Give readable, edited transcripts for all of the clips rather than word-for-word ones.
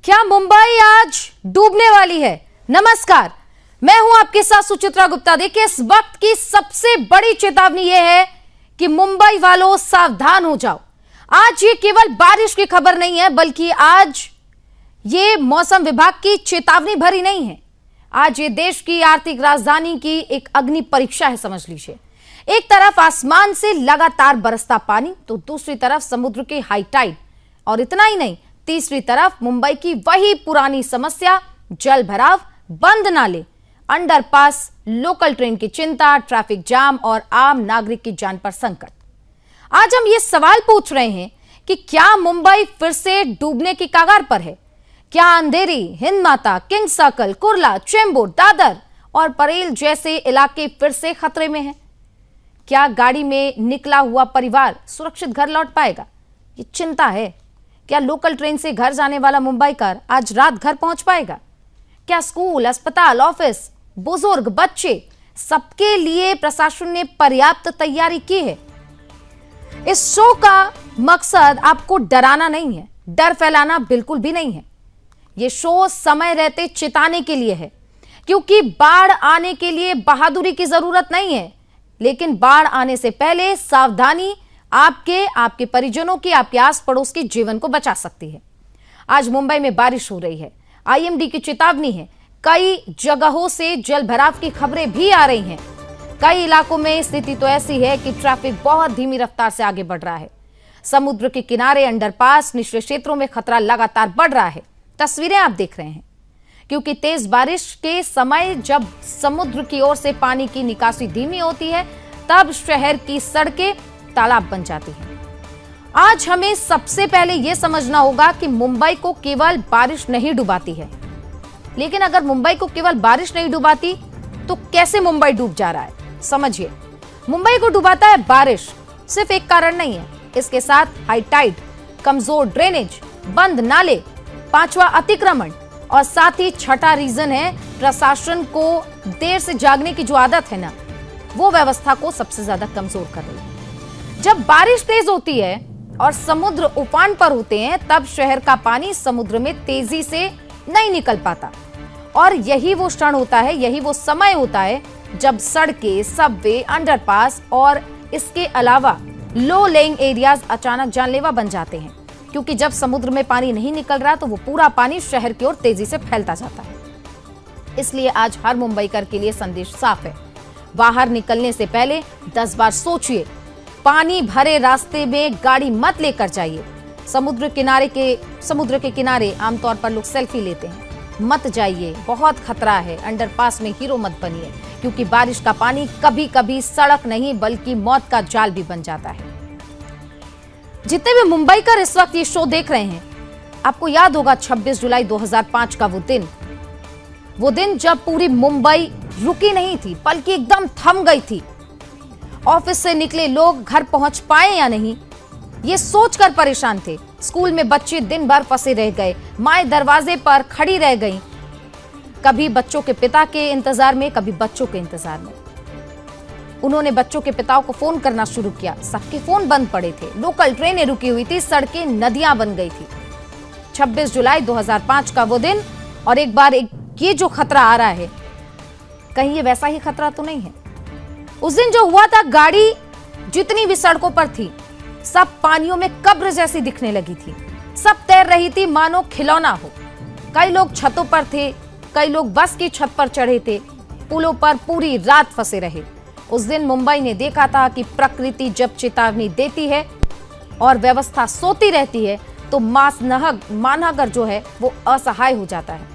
क्या मुंबई आज डूबने वाली है? नमस्कार, मैं हूं आपके साथ सुचित्रा गुप्ता। देखिए, इस वक्त की सबसे बड़ी चेतावनी यह है कि मुंबई वालों सावधान हो जाओ। आज ये केवल बारिश की खबर नहीं है, बल्कि आज ये मौसम विभाग की चेतावनी भरी नहीं है। आज ये देश की आर्थिक राजधानी की एक अग्नि परीक्षा है, समझ लीजिए। एक तरफ आसमान से लगातार बरसता पानी, तो दूसरी तरफ समुद्र के हाई टाइड, और इतना ही नहीं, तीसरी तरफ मुंबई की वही पुरानी समस्या, जल भराव, बंद नाले, अंडरपास, लोकल ट्रेन की चिंता, ट्रैफिक जाम और आम नागरिक की जान पर संकट। आज हम ये सवाल पूछ रहे हैं कि क्या मुंबई फिर से डूबने की कगार पर है? क्या अंधेरी, हिंद माता, किंग सर्कल, कुर्ला, चेंबूर, दादर और परेल जैसे इलाके फिर से खतरे में हैं? क्या गाड़ी में निकला हुआ परिवार सुरक्षित घर लौट पाएगा? ये चिंता है। क्या लोकल ट्रेन से घर जाने वाला मुंबईकर आज रात घर पहुंच पाएगा? क्या स्कूल, अस्पताल, ऑफिस, बुजुर्ग, बच्चे, सबके लिए प्रशासन ने पर्याप्त तैयारी की है? इस शो का मकसद आपको डराना नहीं है, डर फैलाना बिल्कुल भी नहीं है। यह शो समय रहते चेताने के लिए है, क्योंकि बाढ़ आने के लिए बहादुरी की जरूरत नहीं है, लेकिन बाढ़ आने से पहले सावधानी आपके परिजनों की, आपके आस पड़ोस के जीवन को बचा सकती है। आज मुंबई में बारिश हो रही है, आईएमडी की चेतावनी है, कई जगहों से जल भराव की खबरें भी आ रही हैं। कई इलाकों में स्थिति तो ऐसी है कि ट्रैफिक बहुत धीमी रफ्तार से आगे बढ़ रहा है। समुद्र के किनारे, अंडरपास, निचले क्षेत्रों में खतरा लगातार बढ़ रहा है। तस्वीरें आप देख रहे हैं, क्योंकि तेज बारिश के समय जब समुद्र की ओर से पानी की निकासी धीमी होती है, तब शहर की सड़कें तालाब बन जाती हैं। आज हमें सबसे पहले यह समझना होगा कि मुंबई को केवल बारिश नहीं डुबाती है। लेकिन अगर मुंबई को केवल बारिश नहीं डुबाती, तो कैसे मुंबई डूब जा रहा है? समझिए, मुंबई को डुबाता है बारिश। सिर्फ एक कारण नहीं है, इसके साथ हाई टाइड, कमजोर ड्रेनेज, बंद नाले, पांचवा अतिक्रमण, और साथ ही छठा रीजन है प्रशासन को देर से जागने की जो आदत है ना, वो व्यवस्था को सबसे ज्यादा कमजोर कर रही है। जब बारिश तेज होती है और समुद्र उफान पर होते हैं, तब शहर का पानी समुद्र में तेजी से नहीं निकल पाता। और यही वो क्षण होता है, यही वो समय होता है जब सड़कें, सबवे, अंडरपास और इसके अलावा लो लेइंग एरियाज अचानक जानलेवा बन जाते हैं। क्योंकि जब समुद्र में पानी नहीं निकल रहा, तो वो पूरा पानी शहर की ओर तेजी से फैलता जाता है। इसलिए आज हर मुंबईकर के लिए संदेश साफ है, बाहर निकलने से पहले 10 बार सोचिए। पानी भरे रास्ते में गाड़ी मत लेकर जाइए। समुद्र के किनारे आमतौर पर लोग सेल्फी लेते हैं, मत जाइए, बहुत खतरा है। अंडरपास में हीरो मत बनिए, क्योंकि बारिश का पानी कभी कभी सड़क नहीं बल्कि मौत का जाल भी बन जाता है। जितने भी मुंबईकर इस वक्त ये शो देख रहे हैं, आपको याद होगा 26 जुलाई 2005 का वो दिन जब पूरी मुंबई रुकी नहीं थी, बल्कि एकदम थम गई थी। ऑफिस से निकले लोग घर पहुंच पाए या नहीं, ये सोचकर परेशान थे। स्कूल में बच्चे दिन भर फंसे रह गए, माएं दरवाजे पर खड़ी रह गईं, कभी बच्चों के पिता के इंतजार में, कभी बच्चों के इंतजार में। उन्होंने बच्चों के पिताओं को फोन करना शुरू किया, सबके फोन बंद पड़े थे, लोकल ट्रेनें रुकी हुई थी, सड़कें नदियां बन गई थी। 26 जुलाई 2005 का वो दिन, और एक बार ये जो खतरा आ रहा है, कहीं ये वैसा ही खतरा तो नहीं है? उस दिन जो हुआ था, गाड़ी जितनी भी सड़कों पर थी, सब पानियों में कब्र जैसी दिखने लगी थी। सब तैर रही थी मानो खिलौना हो। कई लोग छतों पर थे, कई लोग बस की छत पर चढ़े थे, पुलों पर पूरी रात फंसे रहे। उस दिन मुंबई ने देखा था कि प्रकृति जब चेतावनी देती है और व्यवस्था सोती रहती है, तो मानहागर जो है वो असहाय हो जाता है।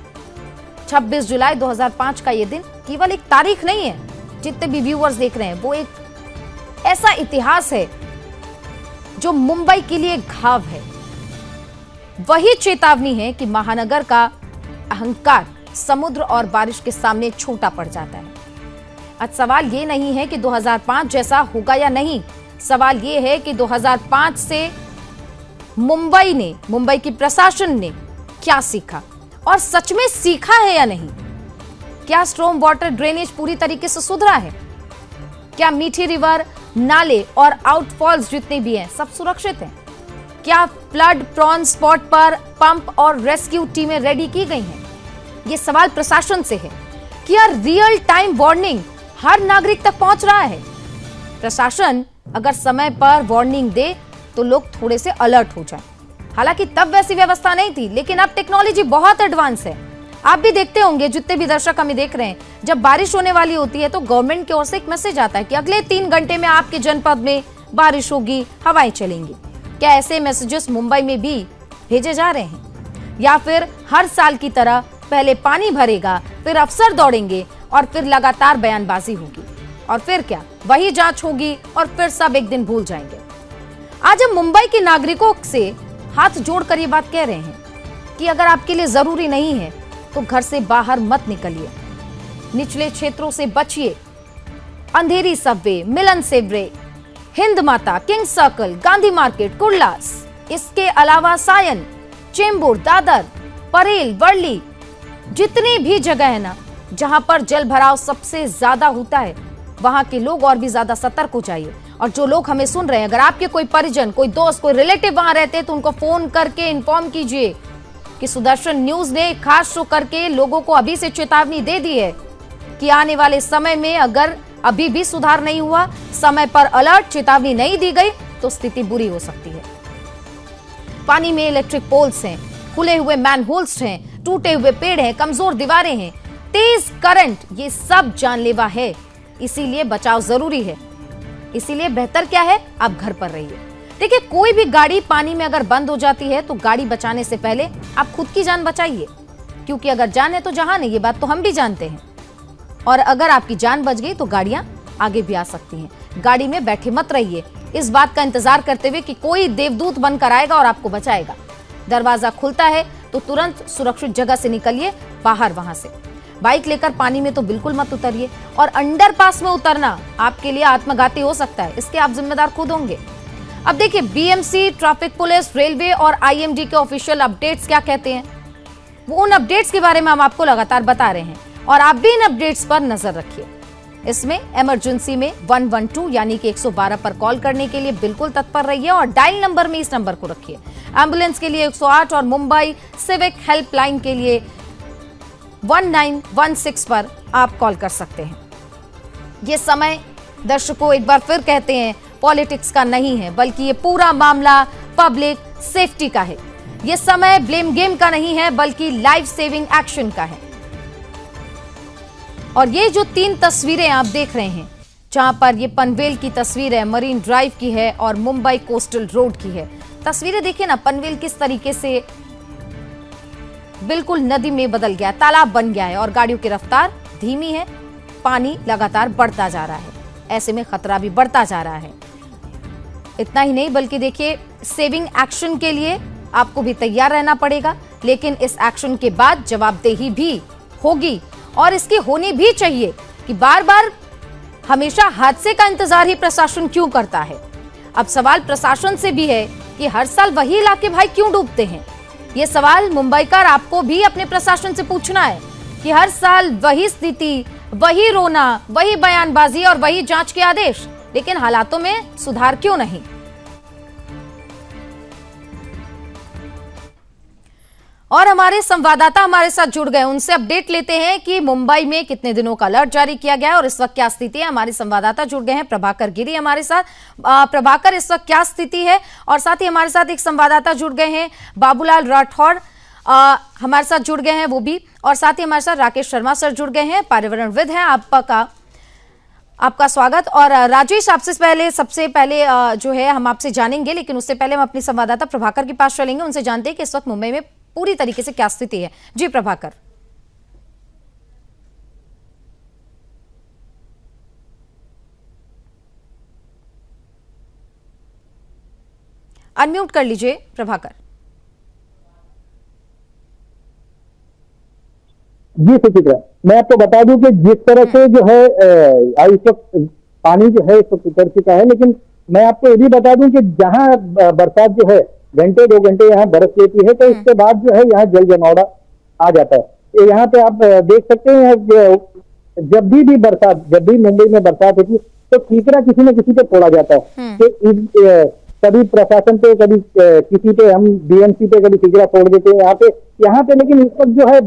26 जुलाई 2005 का ये दिन केवल एक तारीख नहीं है, जितने भी व्यूअर्स देख रहे हैं, वो एक ऐसा इतिहास है जो मुंबई के लिए घाव है। वही चेतावनी है कि महानगर का अहंकार समुद्र और बारिश के सामने छोटा पड़ जाता है। आज सवाल ये नहीं है कि 2005 जैसा होगा या नहीं, सवाल ये है कि 2005 से मुंबई की प्रशासन ने क्या सीखा, और सच में सीखा है या नहीं? क्या स्ट्रॉम वाटर ड्रेनेज पूरी तरीके से सुधरा है? क्या मीठी रिवर, नाले और आउटफॉल्स जितने भी हैं, सब सुरक्षित हैं? क्या फ्लड प्रॉन स्पॉट पर पंप और रेस्क्यू टीमें रेडी की गई हैं? ये सवाल प्रशासन से है। क्या रियल टाइम वार्निंग हर नागरिक तक पहुंच रहा है? प्रशासन अगर समय पर वार्निंग दे तो लोग थोड़े से अलर्ट हो जाएं। हालांकि तब वैसी व्यवस्था नहीं थी, लेकिन अब टेक्नोलॉजी बहुत एडवांस है। आप भी देखते होंगे, जितने भी दर्शक हमें देख रहे हैं, जब बारिश होने वाली होती है तो गवर्नमेंट की ओर से एक मैसेज आता है कि अगले 3 घंटे में आपके जनपद में बारिश होगी, हवाएं चलेंगी। क्या ऐसे मैसेजेस मुंबई में भी भेजे जा रहे हैं? या फिर हर साल की तरह पहले पानी भरेगा, फिर अफसर दौड़ेंगे और फिर लगातार बयानबाजी होगी, और फिर क्या वही जांच होगी और फिर सब एक दिन भूल जाएंगे? आज हम मुंबई के नागरिकों से हाथ जोड़कर ये बात कह रहे हैं कि अगर आपके लिए जरूरी नहीं है तो घर से बाहर मत निकलिए, निचले क्षेत्रों से बचिए। अंधेरी सबवे, मिलन सेवरे, हिंद माता, king circle, Gandhi market, Kurla, इसके अलावा सायन, चेंबूर, दादर, परेल, वर्ली, जितनी भी जगह है ना जहां पर जल भराव सबसे ज्यादा होता है, वहां के लोग और भी ज्यादा सतर्क हो जाइए। और जो लोग हमें सुन रहे हैं, अगर आपके कोई परिजन, कोई दोस्त, कोई रिलेटिव वहां रहते हैं तो उनको फोन करके इन्फॉर्म कीजिए कि सुदर्शन न्यूज ने खास शो करके लोगों को अभी से चेतावनी दे दी है कि आने वाले समय में अगर अभी भी सुधार नहीं हुआ, समय पर अलर्ट चेतावनी नहीं दी गई तो स्थिति बुरी हो सकती है। पानी में इलेक्ट्रिक पोल्स हैं, खुले हुए मैनहोल्स हैं, टूटे हुए पेड़ हैं, कमजोर दीवारें हैं, तेज करंट, ये सब जानलेवा है। इसीलिए बचाव जरूरी है। इसीलिए बेहतर क्या है, आप घर पर रहिए। देखिए, कोई भी गाड़ी पानी में अगर बंद हो जाती है तो गाड़ी बचाने से पहले आप खुद की जान बचाइए, क्योंकि अगर जान है तो जहान है, ये बात तो हम भी जानते हैं। और अगर आपकी जान बच गई तो गाड़ियां आगे भी आ सकती हैं। गाड़ी में बैठे मत रहिए इस बात का इंतजार करते हुए कि कोई देवदूत बनकर आएगा और आपको बचाएगा। दरवाजा खुलता है तो तुरंत सुरक्षित जगह से निकलिए बाहर। वहां से बाइक लेकर पानी में तो बिल्कुल मत उतरिए, और अंडरपास में उतरना आपके लिए आत्मघाती हो सकता है, इसके आप जिम्मेदार खुद होंगे। अब देखिए, बीएमसी, ट्रैफिक पुलिस, रेलवे और आईएमडी के ऑफिशियल अपडेट्स क्या कहते हैं। वो उन अपडेट्स के बारे में हम आपको लगातार बता रहे हैं और आप भी इन अपडेट्स पर नजर रखिए। इसमें इमरजेंसी में 112 यानी कि 112 पर कॉल करने के लिए बिल्कुल तत्पर रहिए और डायल नंबर में इस नंबर को रखिए। एम्बुलेंस के लिए 108 और मुंबई सिविक हेल्पलाइन के लिए 1916 पर आप कॉल कर सकते हैं। ये समय, दर्शकों एक बार फिर कहते हैं, पॉलिटिक्स का नहीं है, बल्कि ये पूरा मामला पब्लिक सेफ्टी का है। ये समय ब्लेम गेम का नहीं है, बल्कि लाइफ सेविंग एक्शन का है। और ये जो 3 तस्वीरें आप देख रहे हैं, जहां पर ये पनवेल की तस्वीर है, मरीन ड्राइव की है और मुंबई कोस्टल रोड की है। तस्वीरें देखिए ना, पनवेल किस तरीके से बिल्कुल नदी में बदल गया, तालाब बन गया है और गाड़ियों की रफ्तार धीमी है। पानी लगातार बढ़ता जा रहा है, ऐसे में खतरा भी बढ़ता जा रहा है। इतना ही नहीं, बल्कि देखिए, सेविंग एक्शन के लिए आपको भी तैयार रहना पड़ेगा, लेकिन इस एक्शन के बाद जवाबदेही भी होगी और इसकी होनी भी चाहिए कि बार बार हमेशा हादसे का इंतजार ही प्रशासन क्यों करता है। अब सवाल प्रशासन से भी है कि हर साल वही इलाके भाई क्यों डूबते हैं। ये सवाल मुंबईकर आपको भी अपने प्रशासन से पूछना है कि हर साल वही स्थिति, वही रोना, वही बयानबाजी और वही जांच के आदेश, लेकिन हालातों में सुधार क्यों नहीं। और हमारे संवाददाता हमारे साथ जुड़ गए, उनसे अपडेट लेते हैं कि मुंबई में कितने दिनों का अलर्ट जारी किया गया है और इस वक्त क्या स्थिति है। हमारे संवाददाता जुड़ गए हैं प्रभाकर गिरी हमारे साथ। प्रभाकर, इस वक्त क्या स्थिति है? और साथ ही हमारे साथ एक संवाददाता जुड़ गए हैं, बाबूलाल राठौड़ हमारे साथ जुड़ गए हैं वो भी, और साथ ही हमारे साथ राकेश शर्मा सर जुड़ गए हैं, पर्यावरणविद हैं। आपका स्वागत। और राजेश, सबसे पहले जो है हम आपसे जानेंगे, लेकिन उससे पहले हम अपने संवाददाता प्रभाकर के पास चलेंगे, उनसे जानते हैं कि इस वक्त मुंबई में पूरी तरीके से क्या स्थिति है। जी प्रभाकर। अनम्यूट कर लीजिए प्रभाकर। जी सुचित्रा, मैं आपको बता दूं कि जिस तरह से जो है इस वक्त पानी जो है इस वक्त उतर चुका है, लेकिन मैं आपको ये भी बता दूं कि जहां बरसात जो है घंटे 2 घंटे यहाँ बरस लेती है, तो इसके बाद जो है यहाँ जल जमावड़ा आ जाता है। यहाँ पे आप देख सकते हैं जब भी मुंबई में बरसात होती है तो कीचड़ा किसी न किसी पे फोड़ा जाता है कि कभी प्रशासन पे, कभी किसी पे, हम बीएमसी पे कभी ठिकरा छोड़ देते हैं यहाँ पे। लेकिन इस वक्त जो है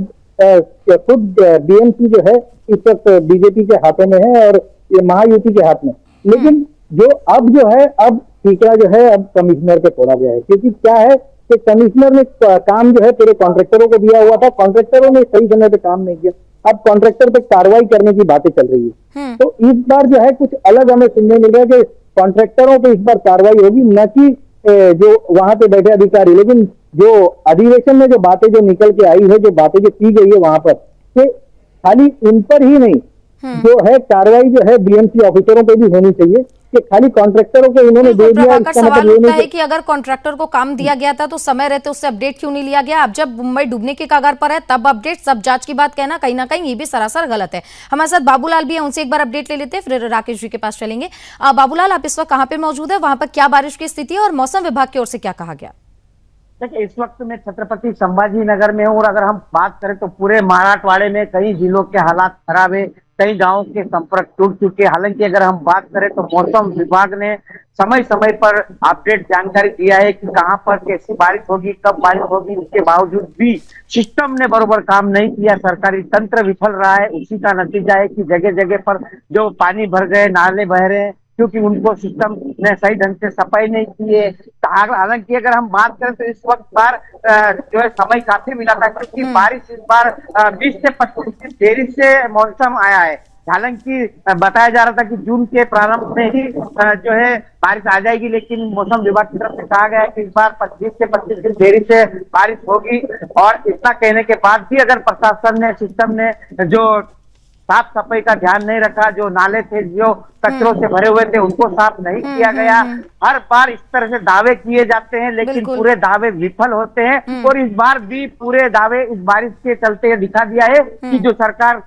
खुद बीएमसी जो है इस वक्त बीजेपी के हाथों में है और ये महायुति के हाथ में। लेकिन जो है अब ठीकरा जो है अब कमिश्नर पे छोड़ा गया है, क्योंकि क्या है कि कमिश्नर ने काम जो है पूरे कॉन्ट्रैक्टरों को दिया हुआ था, कॉन्ट्रैक्टरों ने सही समय पे काम नहीं किया, अब कॉन्ट्रैक्टर पे कार्रवाई करने की बातें चल रही है। तो इस बार जो है कुछ अलग हमें सुनने मिल रहा है कि कॉन्ट्रैक्टरों पे इस बार कार्रवाई होगी, न कि जो वहां पे बैठे अधिकारी। लेकिन जो अधिवेशन में जो बातें जो निकल के आई है, जो बातें जो की गई है वहां पर, कि खाली उन पर ही नहीं, जो है कार्रवाई जो है बीएमसी ऑफिसरों पे भी होनी चाहिए, कि खाली कॉन्ट्रैक्टरों को इन्होंने दे दिया। प्रभाकर, सवाल उठता है कि अगर कॉन्ट्रैक्टर को काम दिया गया था तो समय रहते उससे अपडेट क्यों नहीं लिया गया? अब जब मुंबई डूबने के कगार पर है तब अपडेट, सब जांच की बात कहना कहीं ना कहीं ये भी सरासर गलत है। हमारे साथ बाबूलाल भी है, उनसे एक बार अपडेट ले लेते हैं, फिर राकेश जी के पास चलेंगे। बाबूलाल, आप इस वक्त कहाँ पे मौजूद है? वहां पर क्या बारिश की स्थिति है और मौसम विभाग की ओर से क्या कहा गया? देखिए, इस वक्त मैं छत्रपति संभाजी नगर में हूँ और अगर हम बात करें तो पूरे मराठवाड़े में कई जिलों के हालात खराब है, कई गांवों के संपर्क टूट चुके। हालांकि अगर हम बात करें तो मौसम विभाग ने समय समय पर अपडेट जानकारी दिया है कि कहां पर कैसी बारिश होगी, कब बारिश होगी। इसके बावजूद भी सिस्टम ने बरोबर काम नहीं किया, सरकारी तंत्र विफल रहा है। उसी का नतीजा है कि जगह जगह पर जो पानी भर गए, नाले बह रहे हैं, क्योंकि उनको सिस्टम ने सही ढंग से सफाई नहीं की है। हालांकि अगर हम बात करें तो इस वक्त बार जो है समय काफी मिला था, क्योंकि बारिश इस बार 20 से 25 दिन देरी से मौसम आया है। हालांकि बताया जा रहा था कि जून के प्रारंभ में ही जो है बारिश आ जाएगी, लेकिन मौसम विभाग की तरफ से कहा गया है कि इस बार 20 से 25 दिन देरी से बारिश होगी। और इतना कहने के बाद भी अगर प्रशासन ने, सिस्टम ने जो साफ सफाई का ध्यान नहीं रखा, जो नाले थे जो कचरों से भरे हुए थे उनको साफ नहीं किया गया। हर बार इस तरह से दावे किए जाते हैं लेकिन पूरे दावे विफल होते हैं। और इस बार भी पूरे दावे इस बारिश के चलते दिखा दिया है कि जो सरकार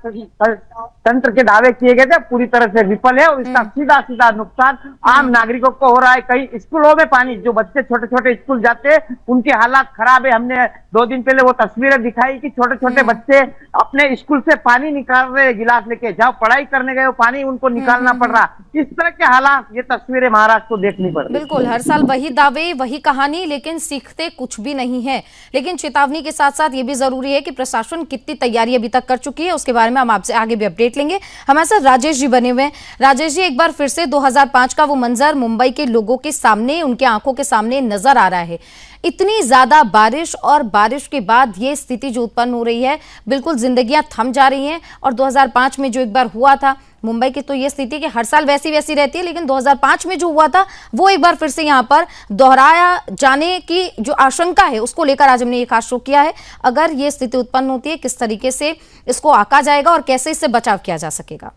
तंत्र के दावे किए गए थे पूरी तरह से विफल है और इसका सीधा सीधा नुकसान आम नागरिकों को हो रहा है। कई स्कूलों में पानी, जो बच्चे छोटे छोटे स्कूल जाते हैं उनके हालात खराब है। हमने 2 दिन पहले वो तस्वीरें दिखाई कि छोटे छोटे बच्चे अपने स्कूल से पानी निकाल रहे, गिलास लेके, जहाँ पढ़ाई करने गए पानी उनको निकालना पड़ रहा। इस तरह के हालात, ये तस्वीरें महाराष्ट्र को देखनी पड़ रही। बिल्कुल, हर साल वही दावे, वही कहानी, लेकिन सीखते कुछ भी नहीं है। लेकिन चेतावनी के साथ साथ ये भी जरूरी है कि प्रशासन कितनी तैयारी अभी तक कर चुकी है, उसके बारे में हम आपसे आगे भी अपडेट लेंगे। हमारे साथ राजेश जी बने हुए हैं। राजेश जी, एक बार फिर से 2005 का वो मंजर मुंबई के लोगों के सामने, उनके आंखों के सामने नजर आ रहा है। इतनी ज्यादा बारिश और बारिश के बाद ये स्थिति जो उत्पन्न हो रही है, बिल्कुल जिंदगियां थम जा रही हैं। और 2005 में जो एक बार हुआ था मुंबई की, तो ये स्थिति कि हर साल वैसी वैसी रहती है, लेकिन 2005 में जो हुआ था वो एक बार फिर से यहाँ पर दोहराया जाने की जो आशंका है, उसको लेकर आज हमने ये खास शो किया है। अगर ये स्थिति उत्पन्न होती है, किस तरीके से इसको आंका जाएगा और कैसे इससे बचाव किया जा सकेगा?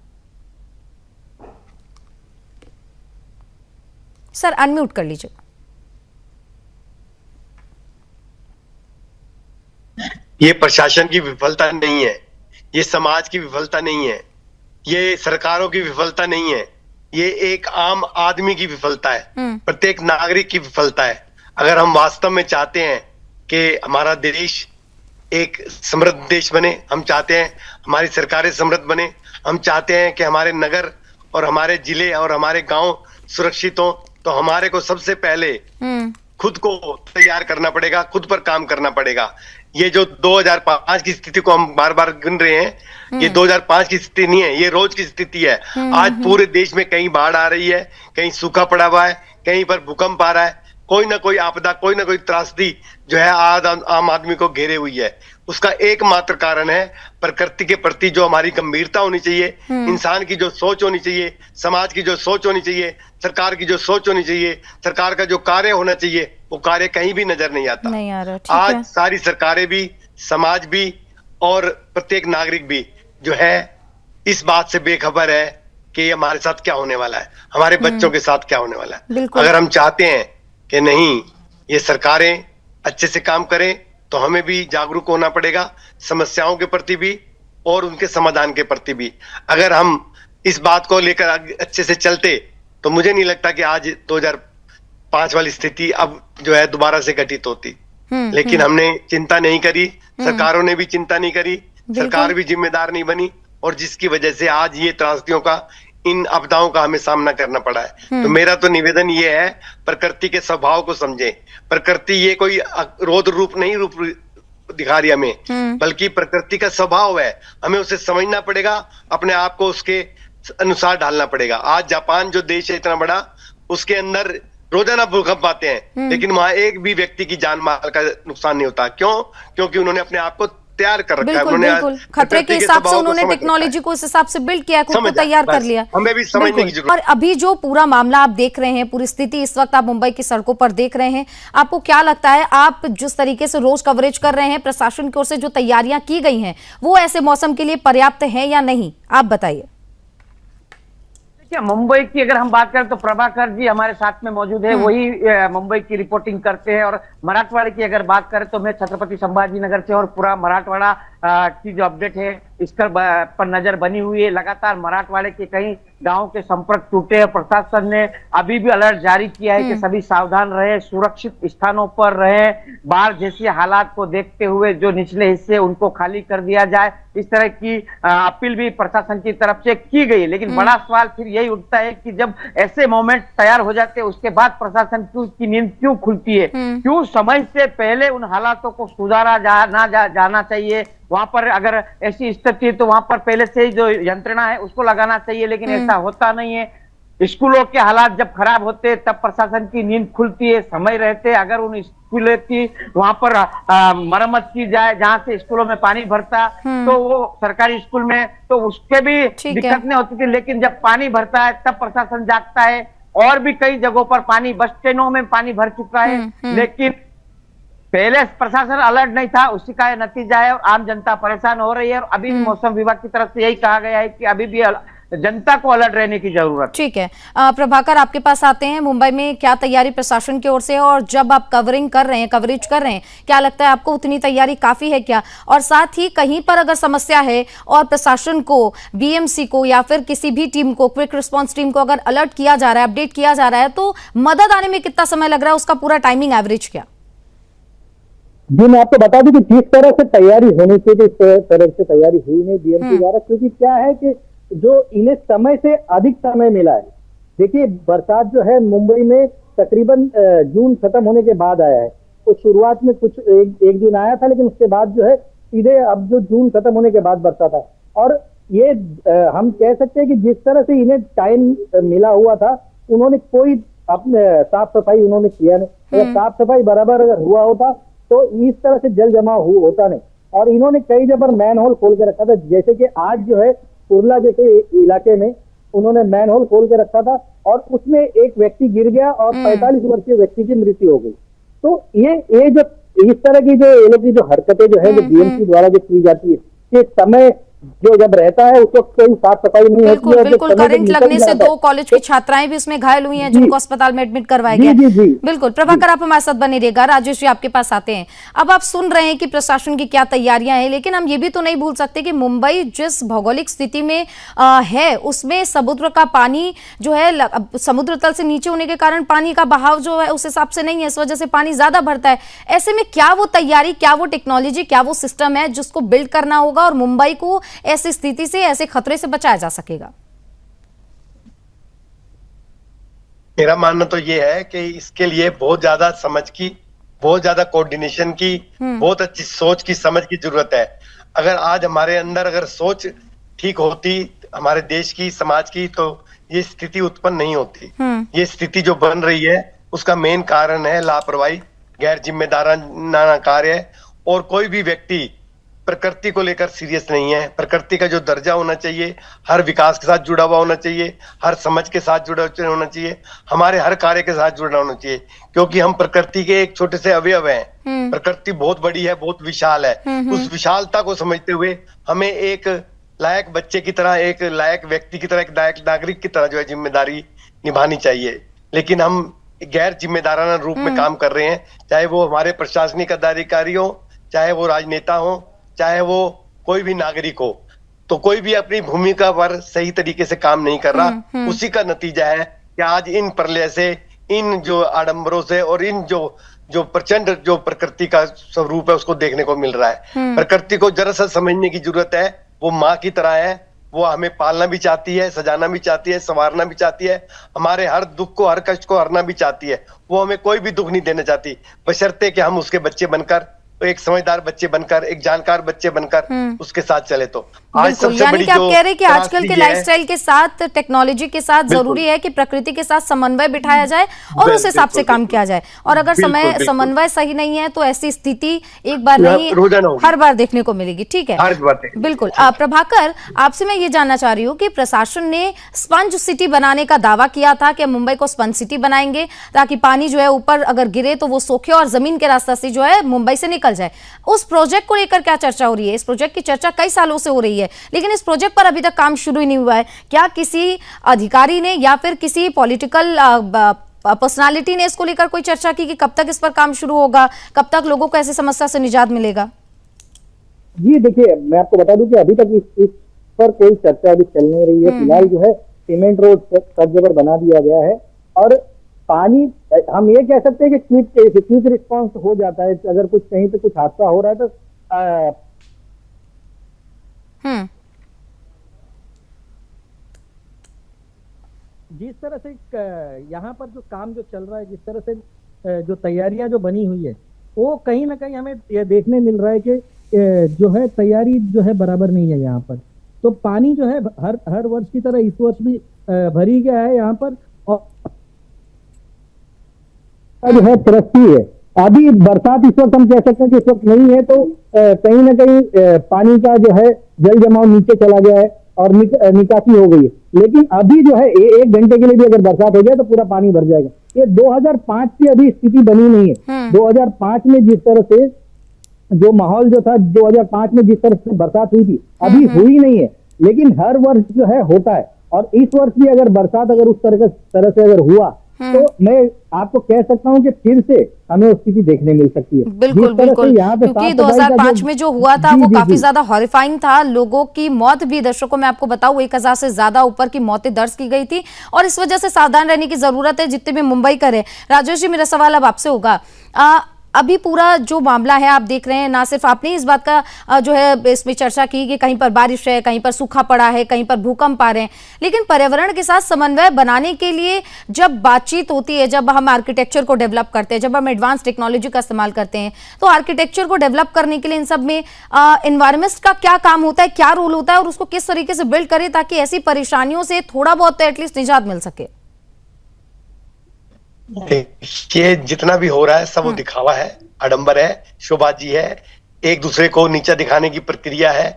सर, अनम्यूट कर लीजिए। ये प्रशासन की विफलता नहीं है, ये समाज की विफलता नहीं है, ये सरकारों की विफलता नहीं है, ये एक आम आदमी की विफलता है, प्रत्येक नागरिक की विफलता है। अगर हम वास्तव में चाहते हैं कि हमारा देश एक समृद्ध देश बने, हम चाहते हैं हमारी सरकारें समृद्ध बने, हम चाहते हैं कि हमारे नगर और हमारे जिले और हमारे गांव सुरक्षित हो, तो हमारे को सबसे पहले खुद को तैयार करना पड़ेगा, खुद पर काम करना पड़ेगा। ये जो 2005 की स्थिति को हम बार बार गिन रहे हैं, ये 2005 की स्थिति नहीं है, ये रोज की स्थिति है। आज पूरे देश में कहीं बाढ़ आ रही है, कहीं सूखा पड़ा हुआ है, कहीं पर भूकंप आ रहा है, कोई ना कोई आपदा, कोई ना कोई त्रासदी जो है आम आदमी को घेरे हुई है। उसका एकमात्र कारण है प्रकृति के प्रति जो हमारी गंभीरता होनी चाहिए, इंसान की जो सोच होनी चाहिए, समाज की जो सोच होनी चाहिए, सरकार की जो सोच होनी चाहिए, सरकार का जो कार्य होना चाहिए, वो कार्य कहीं भी नजर नहीं आता। नहीं आ रहा। आज सारी सरकारें भी, समाज भी और प्रत्येक नागरिक भी जो है इस बात से बेखबर है कि हमारे साथ क्या होने वाला है, हमारे बच्चों के साथ क्या होने वाला है। अगर हम चाहते हैं कि नहीं ये सरकारें अच्छे से काम करें, तो हमें भी जागरूक होना पड़ेगा, समस्याओं के प्रति भी और उनके समाधान के प्रति भी। अगर हम इस बात को लेकर अच्छे से चलते तो मुझे नहीं लगता कि आज 2005 वाली स्थिति अब जो है दोबारा से घटित होती। लेकिन हमने चिंता नहीं करी, सरकारों ने भी चिंता नहीं करी, सरकार भी जिम्मेदार नहीं बनी, और जिसकी वजह से आज ये त्रासदियों का इन आपदाओं का हमें सामना करना पड़ा है। तो मेरा तो निवेदन ये है, प्रकृति के स्वभाव को समझें। प्रकृति ये कोई रौद्र रूप नहीं रूप दिखा रही हमें, बल्कि प्रकृति का स्वभाव है। हमें उसे समझना पड़ेगा, अपने आप को उसके अनुसार ढालना पड़ेगा। आज जापान जो देश है इतना बड़ा, उसके अंदर रोजाना भूकंप आते हैं, लेकिन वहां एक भी व्यक्ति की जान माल का नुकसान नहीं होता। क्यों? क्योंकि उन्होंने अपने आप को तैयार कर रखा है। बिल्कुल, खतरे के हिसाब से उन्होंने टेक्नोलॉजी को इस हिसाब से बिल्ड किया, खुद को तैयार कर लिया। हमें भी समझने की जरूरत। और अभी जो पूरा मामला आप देख रहे हैं, पूरी स्थिति इस वक्त आप मुंबई की सड़कों पर देख रहे हैं, आपको क्या लगता है, आप जिस तरीके से रोज कवरेज कर रहे हैं, प्रशासन की ओर से जो तैयारियां की गई हैं, वो ऐसे मौसम के लिए पर्याप्त है या नहीं, आप बताइए। मुंबई की अगर हम बात करें तो प्रभाकर जी हमारे साथ में मौजूद है, वही मुंबई की रिपोर्टिंग करते हैं। और मराठवाड़े की अगर बात करें तो मैं छत्रपति संभाजी नगर से, और पूरा मराठवाड़ा की जो अपडेट है इस पर नजर बनी हुई है। लगातार मराठवाड़े के कई गांवों के संपर्क टूटे हैं। प्रशासन ने अभी भी अलर्ट जारी किया है कि सभी सावधान रहे, सुरक्षित स्थानों पर रहे। बाढ़ जैसे हालात को देखते हुए जो निचले हिस्से उनको खाली कर दिया जाए, इस तरह की अपील भी प्रशासन की तरफ से की गई है। लेकिन बड़ा सवाल फिर यही उठता है कि जब ऐसे मोमेंट तैयार हो जाते हैं, उसके बाद प्रशासन की नींद क्यों खुलती है? क्यों समय से पहले उन हालातों को सुधारा जाना चाहिए? वहां पर अगर ऐसी स्थिति है तो वहां पर पहले से ही जो यंत्रणा है उसको लगाना चाहिए, लेकिन ऐसा होता नहीं है। स्कूलों के हालात जब खराब होते तब प्रशासन की नींद खुलती है। समय रहते अगर उन स्कूलों की वहां पर मरम्मत की जाए, जहां से स्कूलों में पानी भरता, तो वो सरकारी स्कूल में तो उसके भी दिक्कत नहीं होती थी। लेकिन जब पानी भरता है तब प्रशासन जागता है। और भी कई जगहों पर पानी, बस स्टैंडों में पानी भर चुका है, लेकिन पहले प्रशासन अलर्ट नहीं था। उसी का नतीजा है और आम जनता परेशान हो रही है। और अभी मौसम विभाग की तरफ से यही कहा गया है कि अभी भी जनता को अलर्ट रहने की जरूरत। ठीक है, प्रभाकर आपके पास आते हैं। मुंबई में क्या तैयारी प्रशासन की ओर से है, और जब आप कवरेज कर रहे हैं, क्या लगता है आपको उतनी तैयारी काफी है क्या? और साथ ही कहीं पर अगर समस्या है और प्रशासन को, बीएमसी को या फिर किसी भी टीम को, क्विक रिस्पांस टीम को अगर अलर्ट किया जा रहा है, अपडेट किया जा रहा है, तो मदद आने में कितना समय लग रहा है? उसका पूरा टाइमिंग एवरेज क्या? जी, मैं आपको बता दूं कि जिस तरह से तैयारी होनी चाहिए, इस तरह से तैयारी हुई नहीं बीएमसी द्वारा। क्योंकि क्या है कि जो इन्हें समय से अधिक समय मिला है। देखिए, बरसात जो है मुंबई में तकरीबन जून खत्म होने के बाद आया है। तो शुरुआत में कुछ एक दिन आया था, लेकिन उसके बाद जो है सीधे अब जो जून खत्म होने के बाद बरसात है। और ये हम कह सकते हैं कि जिस तरह से इन्हें टाइम मिला हुआ था, उन्होंने कोई अपने साफ सफाई उन्होंने किया नहीं। अगर साफ सफाई बराबर अगर हुआ होता तो इस तरह से जल जमाव होता नहीं। और इन्होंने कई जगह मैन होल खोल के रखा था, जैसे कि आज जो है कुर्ला जैसे इलाके में उन्होंने मैन होल खोल के रखा था और उसमें एक व्यक्ति गिर गया और 45 वर्षीय व्यक्ति की मृत्यु हो गई। तो ये जो इस तरह की जो ये लोग की जो हरकतें जो है, जो बीएमसी द्वारा जो की जाती है, कि समय जो जब रहता है उस वक्त कोई साफ सफाई नहीं होती है। बिल्कुल, करंट लगने से 2 कॉलेज की छात्राएं भी उसमें घायल हुई हैं, जिनको अस्पताल में एडमिट करवाया गया। बिल्कुल, प्रभाकर आप हमारे साथ बने रहिएगा। राजेश जी आपके पास आते हैं। अब आप सुन रहे हैं कि प्रशासन की क्या तैयारियां हैं, लेकिन हम ये भी तो नहीं भूल सकते कि मुंबई जिस भौगोलिक स्थिति में है, उसमें समुद्र का पानी जो है, समुद्र तल से नीचे होने के कारण पानी का बहाव जो है उस हिसाब से नहीं है, इस वजह से पानी ज्यादा भरता है। ऐसे में क्या वो तैयारी, क्या वो टेक्नोलॉजी, क्या वो सिस्टम है जिसको बिल्ड करना होगा और मुंबई को ऐसी स्थिति से, ऐसे खतरे से बचाया जा सकेगा? मेरा मानना तो ये है कि इसके लिए बहुत ज्यादा समझ की, बहुत ज्यादा कोऑर्डिनेशन की, बहुत अच्छी सोच की, समझ की जरूरत है। अगर आज हमारे अंदर अगर सोच ठीक होती हमारे देश की, समाज की, तो ये स्थिति उत्पन्न नहीं होती। ये स्थिति जो बन रही है उसका मेन कारण है लापरवाही, गैर जिम्मेदाराना कार्य। और कोई भी व्यक्ति प्रकृति को लेकर सीरियस नहीं है। प्रकृति का जो दर्जा होना चाहिए, हर विकास के साथ जुड़ा हुआ होना चाहिए, हर समझ के साथ जुड़ा होना चाहिए, हमारे हर कार्य के साथ जुड़ा होना चाहिए। क्योंकि हम प्रकृति के एक छोटे से अवयव हैं। प्रकृति बहुत बड़ी है, बहुत विशाल है। उस विशालता को समझते हुए हमें एक लायक बच्चे की तरह, एक लायक व्यक्ति की तरह, एक लायक नागरिक की तरह जो है जिम्मेदारी निभानी चाहिए। लेकिन हम गैर जिम्मेदाराना रूप में काम कर रहे हैं, चाहे वो हमारे प्रशासनिक अधिकारी हो, चाहे वो राजनेता हो, चाहे वो कोई भी नागरिक हो। तो कोई भी अपनी भूमिका पर सही तरीके से काम नहीं कर रहा। उसी का नतीजा है कि आज इन प्रलय से, इन जो आडंबरों से और इन जो प्रचंड जो प्रकृति का स्वरूप है उसको देखने को मिल रहा है। प्रकृति को दरअसल समझने की जरूरत है। वो माँ की तरह है, वो हमें पालना भी चाहती है, सजाना भी चाहती है, संवारना भी चाहती है, हमारे हर दुख को, हर कष्ट को हरना भी चाहती है। वो हमें कोई भी दुख नहीं देना चाहती, बशर्ते कि हम उसके बच्चे बनकर, एक समझदार बच्चे बनकर, एक जानकार बच्चे बनकर उसके साथ चले। तो आज बिल्कुल, सबसे यानी बड़ी कि आप जो कह रहे हैं कि आजकल के त्रासदी है, लाइफस्टाइल के साथ, टेक्नोलॉजी के साथ जरूरी है कि प्रकृति के साथ समन्वय बिठाया जाए और उस हिसाब से काम किया जाए। और अगर समन्वय सही नहीं है तो ऐसी स्थिति एक बार नहीं, हर बार देखने को मिलेगी। ठीक है, बिल्कुल। प्रभाकर, आपसे मैं ये जानना चाह रही हूँ कि प्रशासन ने स्पंज सिटी बनाने का दावा किया था कि मुंबई को स्पंज सिटी बनाएंगे ताकि पानी जो है ऊपर अगर गिरे तो वो सोखे और जमीन के रास्ते से जो है मुंबई से निकल जाए। उस प्रोजेक्ट को लेकर क्या चर्चा हो रही है? इस प्रोजेक्ट की चर्चा कई सालों से हो रही है, लेकिन इस प्रोजेक्ट पर अभी तक काम शुरू ही नहीं हुआ है। क्या किसी अधिकारी ने या फिर किसी पॉलिटिकल पर्सनालिटी ने इसको लेकर कोई चर्चा की कि कब तक इस पर काम शुरू होगा, कब तक लोगों को ऐसी समस्या से निजात मिलेगा? जी देखिए, मैं आपको बता दूं कि अभी तक इस पर कोई चर्चा अभी चल नहीं रही है। फिलहाल जो है सीमेंट रोड सब जगह बना दिया गया है और पानी, हम ये कह सकते हैं कि क्विक रिस्पॉन्स हो जाता है। अगर कुछ कहीं पे कुछ हादसा हो रहा है तो जिस तरह से यहाँ पर जो काम जो चल रहा है, जिस तरह से जो तैयारियां जो बनी हुई है, वो कहीं ना कहीं हमें ये देखने मिल रहा है कि जो है तैयारी जो है बराबर नहीं है यहाँ पर। तो पानी जो है हर वर्ष की तरह इस वर्ष भी भरी गया है यहाँ पर और जो है तरक्की है। अभी बरसात इस वक्त हम कह सकते हैं कि इस वक्त नहीं है, तो कहीं ना कहीं पानी का जो है जल जमाव नीचे चला गया है और निकासी हो गई है। लेकिन अभी जो है एक घंटे के लिए भी अगर बरसात हो जाए तो पूरा पानी भर जाएगा। ये 2005 की अभी स्थिति बनी नहीं है। 2005 में जिस तरह से जो माहौल जो था, 2005 में जिस तरह से बरसात हुई थी, अभी हुई नहीं है, लेकिन हर वर्ष जो है होता है। और इस वर्ष भी अगर बरसात अगर उस तरह से अगर हुआ तो मैं आपको कह सकता हूं कि फिर से हमें उस स्थिति देखने मिल सकती है। बिल्कुल बिल्कुल, क्योंकि 2005 में जो हुआ था वो काफी ज्यादा हॉरिफाइंग था। लोगों की मौत भी, दर्शकों मैं आपको बताऊं, 1000 से ज्यादा ऊपर की मौतें दर्ज की गई थी और इस वजह से सावधान रहने की जरूरत है जितने भी मुंबई करे। राजेश जी, मेरा सवाल अब आपसे होगा, अभी पूरा जो मामला है आप देख रहे हैं, ना सिर्फ आपने इस बात का जो है इसमें चर्चा की कि कहीं पर बारिश है, कहीं पर सूखा पड़ा है, कहीं पर भूकंप आ रहे हैं, लेकिन पर्यावरण के साथ समन्वय बनाने के लिए जब बातचीत होती है, जब हम आर्किटेक्चर को डेवलप करते हैं, जब हम एडवांस टेक्नोलॉजी का इस्तेमाल करते हैं, तो आर्किटेक्चर को डेवलप करने के लिए इन सब में एनवायरमेंट का क्या काम होता है, क्या रोल होता है और उसको किस तरीके से बिल्ड करें ताकि ऐसी परेशानियों से थोड़ा बहुत एटलीस्ट निजात मिल सके? ये जितना भी हो रहा है सब वो दिखावा है, आडंबर है, शोबाजी है, एक दूसरे को नीचा दिखाने की प्रक्रिया है।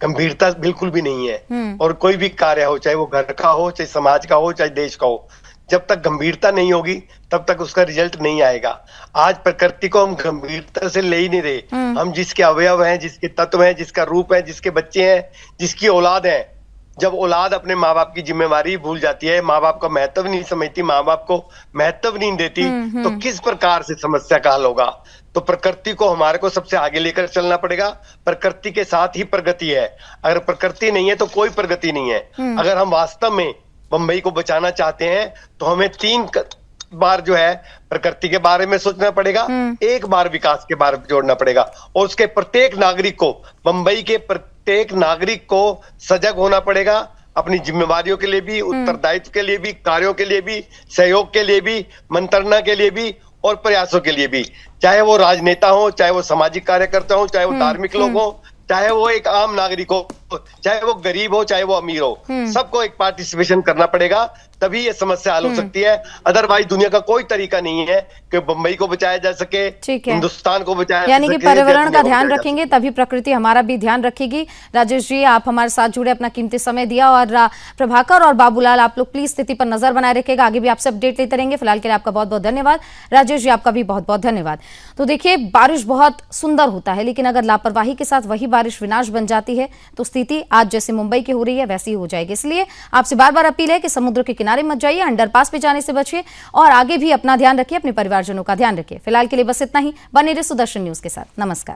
गंभीरता बिल्कुल भी नहीं है। और कोई भी कार्य हो, चाहे वो घर का हो, चाहे समाज का हो, चाहे देश का हो, जब तक गंभीरता नहीं होगी तब तक उसका रिजल्ट नहीं आएगा। आज प्रकृति को हम गंभीरता से ले ही नहीं रहे। हम जिसके अवयव हैं, जिसके तत्व हैं, जिसका रूप है, जिसके बच्चे हैं, जिसकी औलाद है, जब औलाद अपने माँ बाप की जिम्मेवारी भूल जाती है, माँ बाप का महत्व नहीं समझती, माँ बाप को महत्व नहीं देती, तो किस प्रकार से समस्या का हल होगा? तो प्रकृति को हमारे को सबसे आगे लेकर चलना पड़ेगा। प्रकृति के साथ ही प्रगति है। अगर प्रकृति नहीं है तो कोई प्रगति नहीं है। अगर हम वास्तव में मुंबई को बचाना चाहते हैं तो हमें 3 बार जो है प्रकृति के बारे में सोचना पड़ेगा, 1 बार विकास के बारे में जोड़ना पड़ेगा और उसके प्रत्येक नागरिक को, मुंबई के प्रत्येक नागरिक को सजग होना पड़ेगा, अपनी जिम्मेवारियों के लिए भी, उत्तरदायित्व के लिए भी, कार्यों के लिए भी, सहयोग के लिए भी, मंत्रणा के लिए भी और प्रयासों के लिए भी। चाहे वो राजनेता हो, चाहे वो सामाजिक कार्यकर्ता हो, चाहे वो धार्मिक लोग हो, चाहे वो एक आम नागरिक हो, चाहे वो गरीब हो, चाहे वो अमीर हो, सबको एक पार्टिसिपेशन करना पड़ेगा, तभी ये समस्या हल हो सकती है। अदरवाइज दुनिया का कोई तरीका नहीं है कि मुंबई को बचाया जा सके, हिंदुस्तान को बचाया जा सके। यानी कि पर्यावरण का ध्यान रखेंगे तभी प्रकृति हमारा भी ध्यान रखेगी। राजेश जी, आप हमारे साथ जुड़े, अपना कीमती समय दिया। और प्रभाकर और बाबूलाल, आप लोग प्लीज स्थिति पर नजर बनाए रखेगा, आगे भी आपसे अपडेट लेते रहेंगे। फिलहाल के लिए आपका बहुत बहुत धन्यवाद। राजेश जी, आपका भी बहुत बहुत धन्यवाद। तो देखिए, बारिश बहुत सुंदर होता है, लेकिन अगर लापरवाही के साथ वही बारिश विनाश बन जाती है तो स्थिति आज जैसे मुंबई की हो रही है वैसी हो जाएगी। इसलिए आपसे बार बार अपील है कि समुद्र के किनारे मत जाइए, अंडरपास पे जाने से बचिए और आगे भी अपना ध्यान रखिए, अपने परिवारजनों का ध्यान रखिए। फिलहाल के लिए बस इतना ही। बने रहिए सुदर्शन न्यूज के साथ। नमस्कार।